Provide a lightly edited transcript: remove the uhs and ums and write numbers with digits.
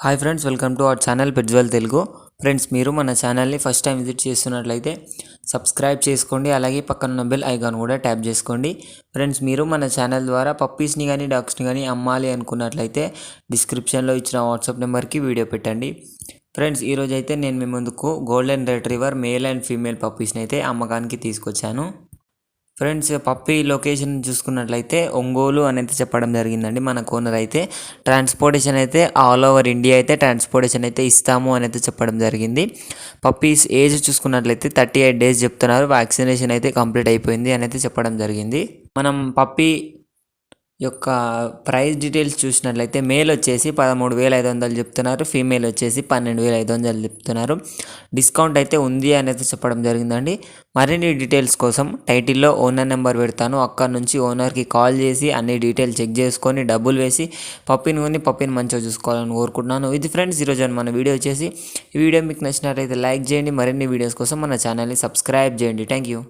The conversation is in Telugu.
Hi friends, welcome to our channel Petzwell Telugu. Friends, మీరు మన ఛానల్ని ఫస్ట్ టైం విజిట్ చేస్తున్నట్లయితే సబ్స్క్రైబ్ చేసుకోండి, అలాగే పక్కన ఉన్న బెల్ ఐకాన్ కూడా ట్యాప్ చేసుకోండి. ఫ్రెండ్స్, మీరు మన ఛానల్ ద్వారా పప్పీస్ని కానీ డాగ్స్ని కానీ అమ్మాలి అనుకున్నట్లయితే డిస్క్రిప్షన్లో ఇచ్చిన వాట్సాప్ నెంబర్కి వీడియో పెట్టండి. ఫ్రెండ్స్, ఈరోజు అయితే నేను మీ ముందుకు golden retriever male and female పప్పీస్ని అయితే అమ్మకానికి తీసుకొచ్చాను. ఫ్రెండ్స్, పప్పీ లొకేషన్ చూసుకున్నట్లయితే ఒంగోలు అనేది చెప్పడం జరిగిందండి. మన ఓనర్ అయితే ట్రాన్స్పోర్టేషన్ అయితే ఆల్ ఓవర్ ఇండియా అయితే ట్రాన్స్పోర్టేషన్ అయితే ఇస్తాము అని అయితే చెప్పడం జరిగింది. పప్పీస్ ఏజ్ చూసుకున్నట్లయితే 38 days చెప్తున్నారు. వ్యాక్సినేషన్ అయితే కంప్లీట్ అయిపోయింది అని అయితే చెప్పడం జరిగింది. మనం పప్పీ యొక్క ప్రైస్ డీటెయిల్స్ చూసినట్లయితే మేల్ వచ్చేసి 13,500 చెప్తున్నారు, ఫీమేల్ వచ్చేసి 12,500 చెప్తున్నారు. డిస్కౌంట్ అయితే ఉంది అని అయితే చెప్పడం జరిగిందండి. మరిన్ని డీటెయిల్స్ కోసం టైటిల్లో ఓనర్ నెంబర్ పెడతాను. అక్కడ నుంచి ఓనర్కి కాల్ చేసి అన్ని డీటెయిల్స్ చెక్ చేసుకొని డబ్బులు వేసి పప్పిని మంచిగా చూసుకోవాలని కోరుకుంటున్నాను. ఇది ఫ్రెండ్స్, ఈరోజు మన వీడియో వచ్చేసి ఈ వీడియో మీకు నచ్చినట్లయితే లైక్ చేయండి. మరిన్ని వీడియోస్ కోసం మన ఛానల్ని సబ్స్క్రైబ్ చేయండి. Thank you.